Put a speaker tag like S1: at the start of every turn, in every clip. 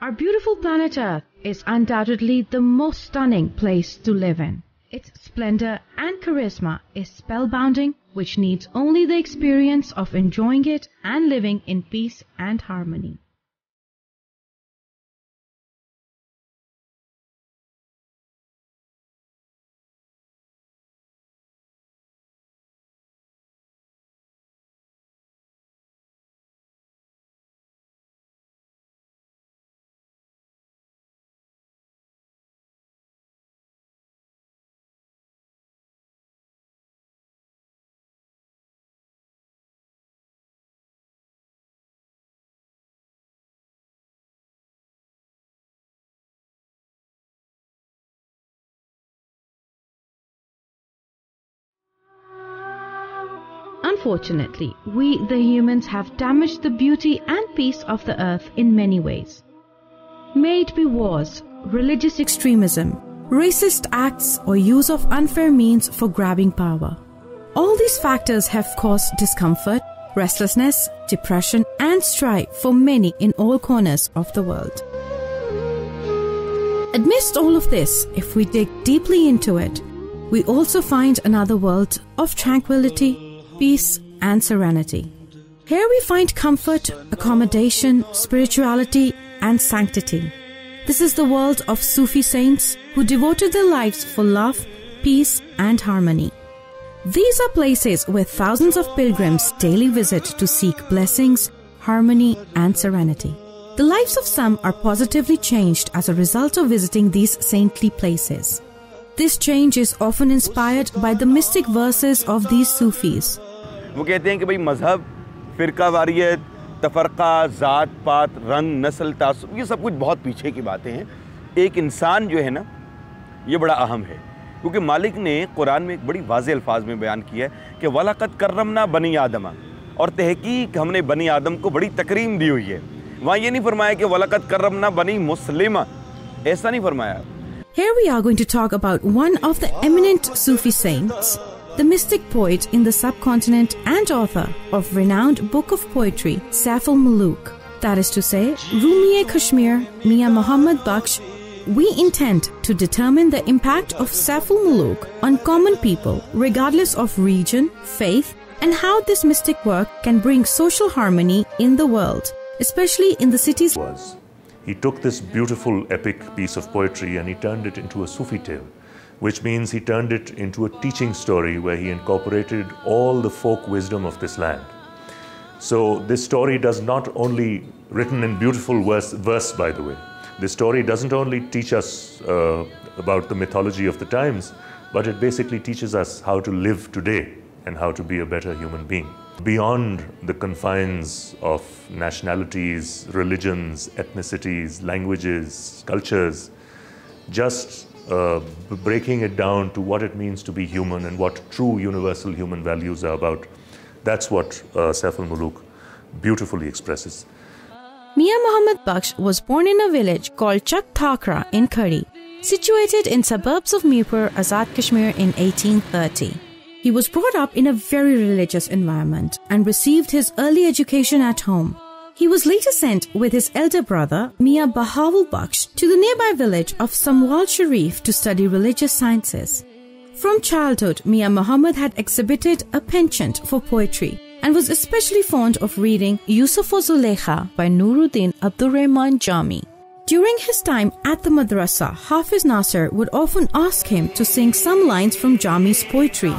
S1: Our beautiful planet Earth is undoubtedly the most stunning place to live in. Its splendor and charisma is spellbinding, which needs only the experience of enjoying it and living in peace and harmony. Unfortunately, we the humans have damaged the beauty and peace of the earth in many ways. May it be wars, religious extremism, racist acts, or use of unfair means for grabbing power. All these factors have caused discomfort, restlessness, depression, and strife for many in all corners of the world. Amidst all of this, if we dig deeply into it, we also find another world of tranquility, peace, and serenity. Here we find comfort, accommodation, spirituality, and sanctity. This is the world of Sufi saints who devoted their lives for love, peace, and harmony. These are places where thousands of pilgrims daily visit to seek blessings, harmony, and serenity. The lives of some are positively changed as a result of visiting these saintly places. This change is often inspired by the mystic verses of these Sufis.
S2: वो कहते हैं कि भाई मजहब, फ़िरका वारियत, तफरका, ज़ात पात, रंग, नस्ल, तासुब, ये सब कुछ बहुत पीछे की बातें हैं. एक इंसान जो है ना, ये बड़ा अहम है, क्योंकि मालिक ने कुरान में एक बड़ी वाज़ेह अल्फाज में बयान किया है कि वलक़द कर्रमना बनी आदमा, और तहकीक हमने बनी आदम को बड़ी तकरीम दी हुई है. वहाँ ये नहीं फरमाया कि वलक़द कर्रमना बनी मुस्लिमा, ऐसा नहीं फरमाया.
S1: Here we are going to talk about one of the eminent Sufi saints, the mystic poet in the subcontinent and author of renowned book of poetry, Saiful Malook. That is to say, Kashmir Mian Muhammad Bakhsh. We intend to determine the impact of Saiful Malook on common people, regardless of region, faith, and how this mystic work can bring social harmony in the world, especially in the cities.
S3: He took this beautiful epic piece of poetry and he turned it into a Sufi tale, which means he turned it into a teaching story where he incorporated all the folk wisdom of this land. So this story does not only, written in beautiful verse by the way, this story doesn't only teach us about the mythology of the times, but it basically teaches us how to live today and how to be a better human being. Beyond the confines of nationalities, religions, ethnicities, languages, cultures, just breaking it down to what it means to be human and what true universal human values are about. That's what Saiful Malook beautifully expresses.
S1: Mian Muhammad Bakhsh was born in a village called Chak Thakra in Khari, situated in suburbs of Mirpur, Azad Kashmir in 1830. He was brought up in a very religious environment and received his early education at home. He was later sent with his elder brother, Mian Bahawal Bakhsh, to the nearby village of Samwal Sharif to study religious sciences. From childhood, Mian Muhammad had exhibited a penchant for poetry and was especially fond of reading Yusuf wa Zulekha by Nuruddin Abdurrahman Jami. During his time at the madrasa, Hafiz Nasir would often ask him to sing some lines from Jami's poetry,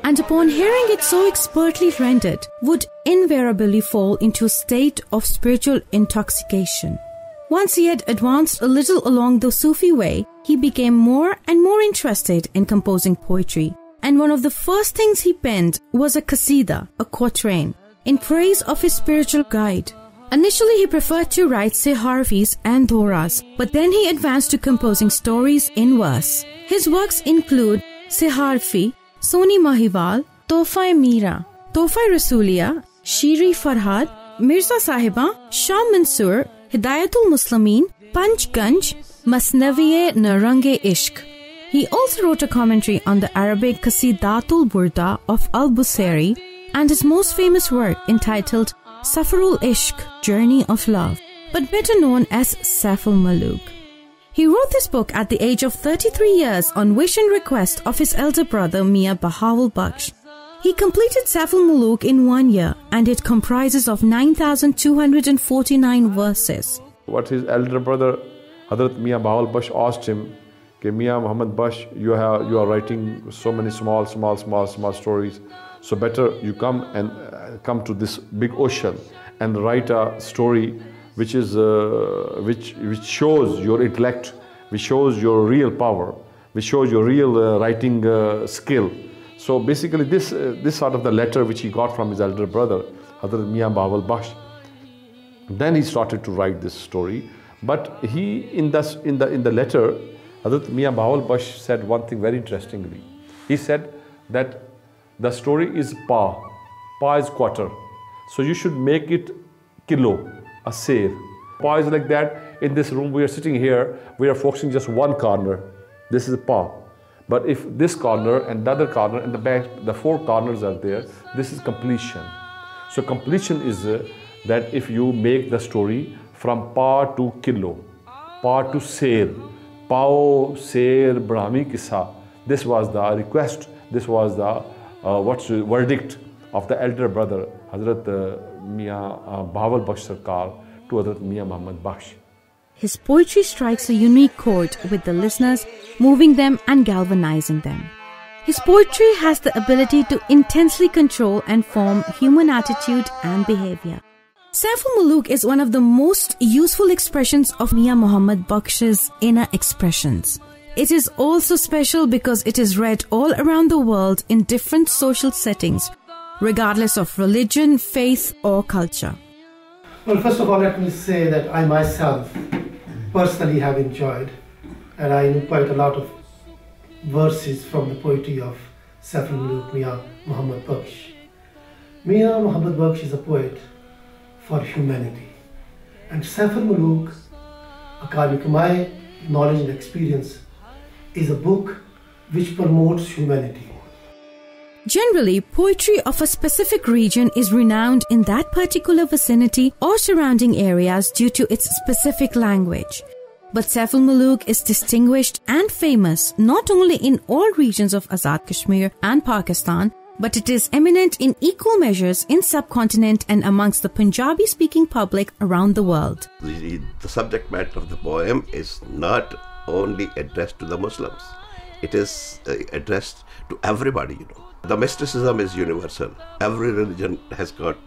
S1: and upon hearing it so expertly rendered, would invariably fall into a state of spiritual intoxication. Once he had advanced a little along the Sufi way, he became more and more interested in composing poetry, and one of the first things he penned was a qasida, a quatrain, in praise of his spiritual guide. Initially, he preferred to write siharfis and doras, but then he advanced to composing stories in verse. His works include Siharfi, Soni Mahiwal, Tohfa Mira, Tohfa Rasuliya, Shiri Farhad, Mirza Sahiba, Shah Mansur, Hidayatul Muslimin, Panch Ganj, Masnaviye Narange Ishq. He also wrote a commentary on the Arabic Qasidatul Burda of Al-Busayri and his most famous work entitled Safarul Ishq, Journey of Love. but better known as Saiful Malook. He wrote this book at the age of 33 years on wish and request of his elder brother Mian Muhammad Bakhsh. He completed Saiful Malook in 1 year, and it comprises of 9,249 verses.
S4: What his elder brother Hazrat Mian Muhammad Bakhsh asked him, "Ke Mian Muhammad Bakhsh, you are writing so many small stories. So better you come to this big ocean and write a story which shows your intellect, which shows your real power, which shows your real writing skill." So basically this sort of the letter which he got from his elder brother, Hazrat Mian Muhammad Bakhsh. Then he started to write this story. But he, in the letter, Hazrat Mian Muhammad Bakhsh said one thing very interestingly. He said that the story is pa. Pa is quarter. So you should make it kilo, a seer. Pa is like that. In this room we are sitting here, we are focusing just one corner. This is pa. But if this corner and the other corner and the back, the four corners are there, this is completion. So completion is that if you make the story from pa to kilo, pa to seer, pao, seer, brahmi kissa. This was the request, this was the verdict of the elder brother, Hazrat Mian Muhammad Bakhsh Sarkar, to Hazrat Mian Muhammad Bakhsh.
S1: His poetry strikes a unique chord with the listeners, moving them and galvanizing them. His poetry has the ability to intensely control and form human attitude and behavior. Saiful Malook is one of the most useful expressions of Mian Muhammad Bakhsh's inner expressions. It is also special because it is read all around the world in different social settings, regardless of religion, faith or culture.
S5: Well, first of all, let me say that I myself personally have enjoyed, and I know quite a lot of verses from the poetry of Saiful Malook, Mian Muhammad Bakhsh. Mian Muhammad Bakhsh is a poet for humanity. And Saiful Malook, according to my knowledge and experience, is a book which promotes humanity.
S1: Generally, poetry of a specific region is renowned in that particular vicinity or surrounding areas due to its specific language. But Saiful Malook is distinguished and famous not only in all regions of Azad Kashmir and Pakistan, but it is eminent in equal measures in subcontinent and amongst the Punjabi-speaking public around the world.
S6: The subject matter of the poem is not only addressed to the Muslims. It is addressed to everybody, you know. The mysticism is universal. Every religion has got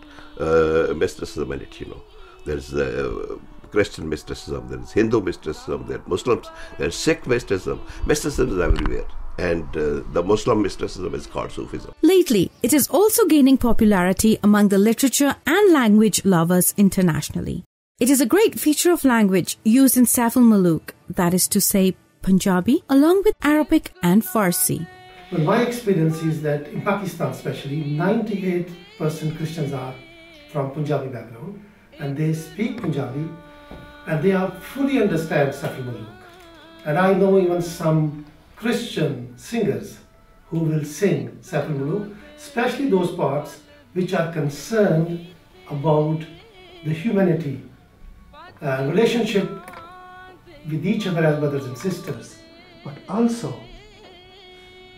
S6: mysticism in it, you know. There's Christian mysticism, there is Hindu mysticism, there are Muslims, there is Sikh mysticism. Mysticism is everywhere. And the Muslim mysticism is called Sufism.
S1: Lately, it is also gaining popularity among the literature and language lovers internationally. It is a great feature of language used in Saiful Malook, that is to say Punjabi, along with Arabic and Farsi.
S5: Well, my experience is that in Pakistan especially, 98% Christians are from Punjabi background, and they speak Punjabi and they fully understand Saiful Malook. And I know even some Christian singers who will sing Saiful Malook, especially those parts which are concerned about the humanity and relationship with each other as brothers and sisters, but also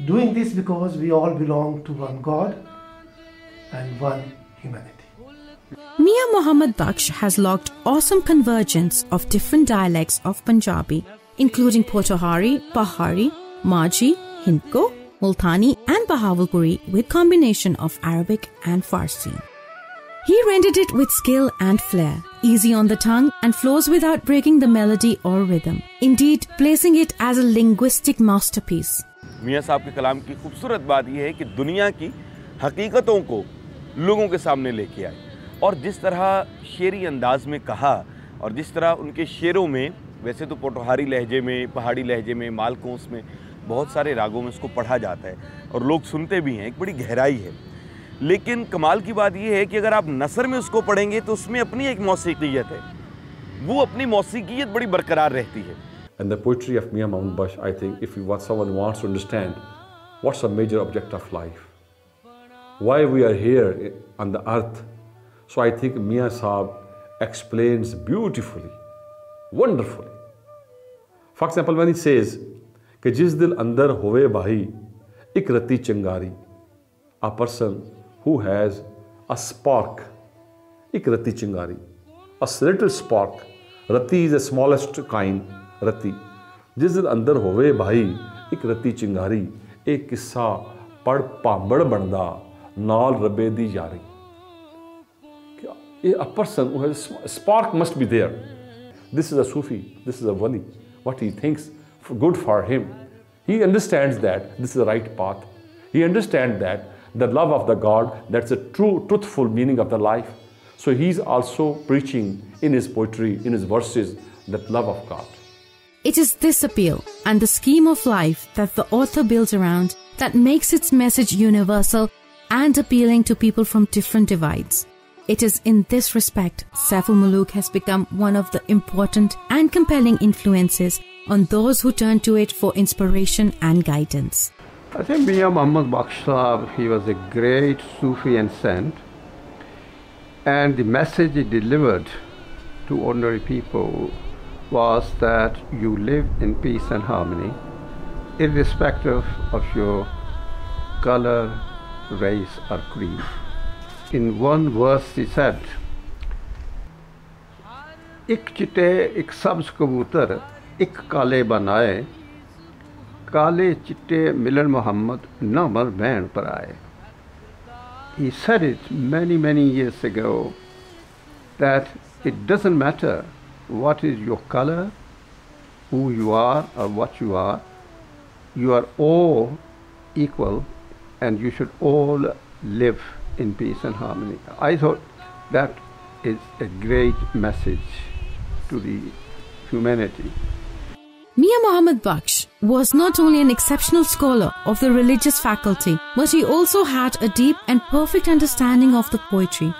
S5: doing this because we all belong to one God and one humanity.
S1: Mian Muhammad Bakhsh has logged awesome convergence of different dialects of Punjabi, including Potahari, Pahari, Majhi, Hindko, Multani and Bahawalpuri with combination of Arabic and Farsi. He rendered it with skill and flair, easy on the tongue and flows without breaking the melody or rhythm, indeed placing it as a linguistic masterpiece.
S2: मियाँ साहब के कलाम की खूबसूरत बात यह है कि दुनिया की हकीकतों को लोगों के सामने लेके आए और जिस तरह शेरी अंदाज में कहा और जिस तरह उनके शेरों में, वैसे तो पोटोहारी लहजे में, पहाड़ी लहजे में, मालकोंस में बहुत सारे रागों में इसको पढ़ा जाता है और लोग सुनते भी हैं, एक बड़ी गहराई है। लेकिन कमाल की बात यह है कि अगर आप नसर में उसको पढ़ेंगे तो उसमें अपनी एक मौसीकियत है, वो अपनी मौसीकियत बड़ी बरकरार रहती है।
S4: And the poetry of Mian Muhammad Bakhsh, I think, if someone wants to understand what's the major object of life, why we are here on the earth, so I think Mian Sahab explains beautifully, wonderfully. For example, when he says, कि जिस दिल अंदर होवे भाई एक रत्ती चिंगारी, a person who has a spark, एक रत्ती चिंगारी, a little spark. रत्ती is the smallest kind, रत्ती. जिस दिल अंदर होवे भाई एक रत्ती चिंगारी, एक किस्सा पढ़ पांबड़ बनदा नाल रबे दी यारी. A person who has a spark must be there. This is a Sufi, this is a wali. What he thinks good for him. He understands that this is the right path. He understands that the love of the God, that's a true, truthful meaning of the life. So he's also preaching in his poetry, in his verses, that love of God.
S1: It is this appeal and the scheme of life that the author builds around that makes its message universal and appealing to people from different divides. It is in this respect Saiful Malook has become one of the important and compelling influences on those who turn to it for inspiration and guidance.
S7: I think Mian Muhammad Bakhsh, he was a great Sufi and saint, and the message he delivered to ordinary people was that you live in peace and harmony, irrespective of your color, race or creed. In one verse he said, "Ik chitte ik sabz kabutar ik kale banaye, kale chitte milan Muhammad namar bain par aaye." He said it many years ago that it doesn't matter what is your color, who you are or what you are all equal and you should all live in peace and harmony. I thought that is a great message to the humanity.
S1: Mian Muhammad Bakhsh was not only an exceptional scholar of the religious faculty, but he also had a deep and perfect understanding of the poetry,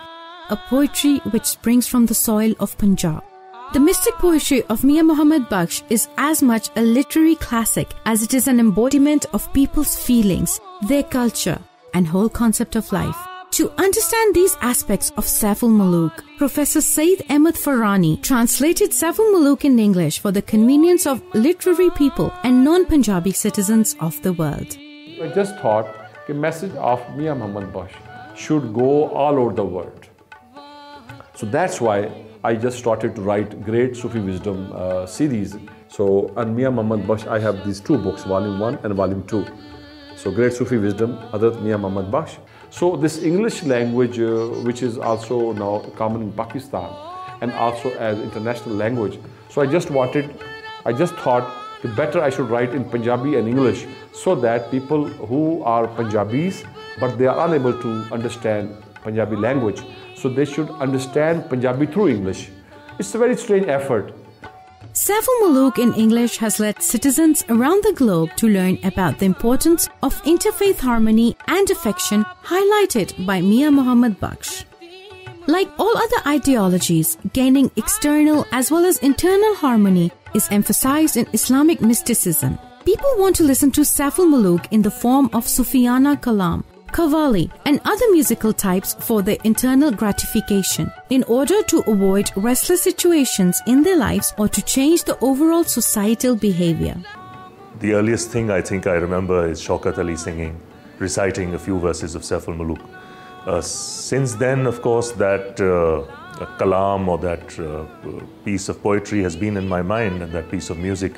S1: a poetry which springs from the soil of Punjab. The mystic poetry of Mian Muhammad Bakhsh is as much a literary classic as it is an embodiment of people's feelings, their culture, and whole concept of life. To understand these aspects of Saiful Malook, Professor Said Ahmed Farani translated Saiful Malook in English for the convenience of literary people and non-Punjabi citizens of the world.
S4: I just thought the message of Mian Muhammad Bakhsh should go all over the world. So that's why I just started to write Great Sufi Wisdom series. So on Mian Muhammad Bakhsh, I have these two books, Volume 1 and Volume 2. So Great Sufi Wisdom, Hazrat Mian Muhammad Bakhsh. So this English language, which is also now common in Pakistan and also as international language. So I just thought the better I should write in Punjabi and English so that people who are Punjabis, but they are unable to understand Punjabi language, so they should understand Punjabi through English. It's a very strange effort.
S1: Saiful Malook in English has led citizens around the globe to learn about the importance of interfaith harmony and affection highlighted by Mian Muhammad Bakhsh. Like all other ideologies, gaining external as well as internal harmony is emphasized in Islamic mysticism. People want to listen to Saiful Malook in the form of Sufiyana Kalam, Qawwali, and other musical types for their internal gratification in order to avoid restless situations in their lives or to change the overall societal behavior.
S3: The earliest thing I think I remember is Shaukat Ali singing, reciting a few verses of Saiful Malook. Since then, of course, that kalam or that piece of poetry has been in my mind and that piece of music.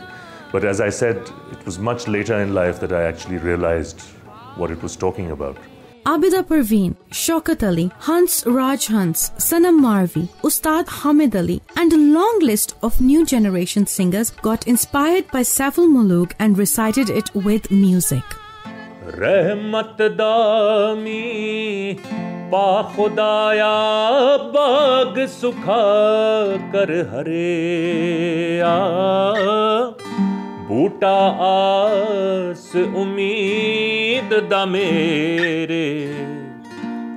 S3: But as I said, it was much later in life that I actually realized what it was talking about.
S1: Abida Parveen, Shaukat Ali, Hans Raj Hans, Sanam Marvi, Ustad Hamid Ali, and a long list of new generation singers got inspired by Saiful Malook and recited it with music.
S8: Rahmat dami pa khudaya bag sukha kar hareya Boota aas umeed da mere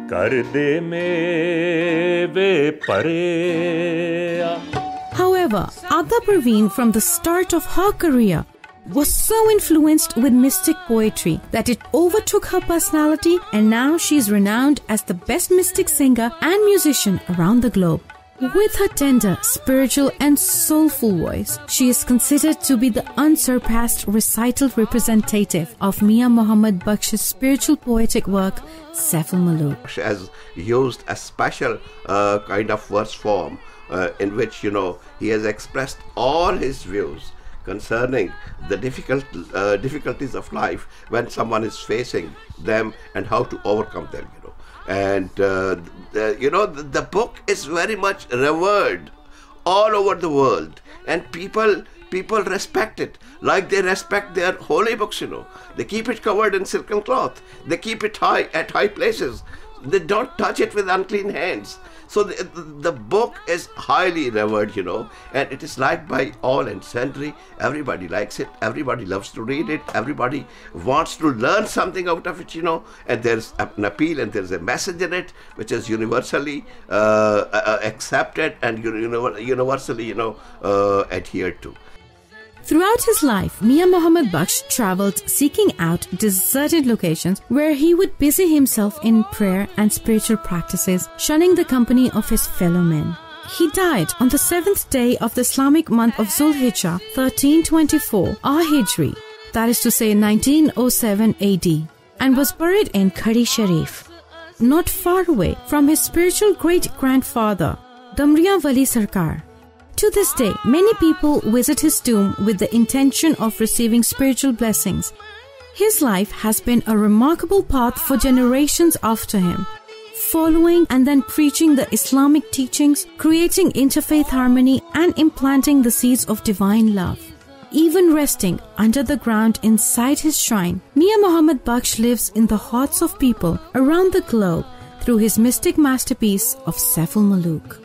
S8: kar de meve pareya.
S1: However, Abida Parveen from the start of her career was so influenced with mystic poetry that it overtook her personality, and now she is renowned as the best mystic singer and musician around the globe. With her tender, spiritual and soulful voice, she is considered to be the unsurpassed recital representative of Mian Muhammad Bakhsh's spiritual poetic work, Saiful Malook.
S6: She has used a special kind of verse form in which, he has expressed all his views concerning the difficulties of life when someone is facing them and how to overcome them, And, the book is very much revered all over the world, and people respect it like they respect their holy books, They keep it covered in silken cloth. They keep it high at high places. They don't touch it with unclean hands. So the book is highly revered, and it is liked by all and sundry. Everybody likes it. Everybody loves to read it. Everybody wants to learn something out of it, and there's an appeal and there's a message in it which is universally accepted and universally, adhered to.
S1: Throughout his life, Mian Muhammad Bakhsh travelled seeking out deserted locations where he would busy himself in prayer and spiritual practices, shunning the company of his fellow men. He died on the 7th day of the Islamic month of Hijra, 1324 Hijri, that is to say 1907 AD, and was buried in Khadi Sharif, not far away from his spiritual great-grandfather, Damriya Wali Sarkar. To this day, many people visit his tomb with the intention of receiving spiritual blessings. His life has been a remarkable path for generations after him, following and then preaching the Islamic teachings, creating interfaith harmony and implanting the seeds of divine love. Even resting under the ground inside his shrine, Mian Muhammad Bakhsh lives in the hearts of people around the globe through his mystic masterpiece of Saiful Malook.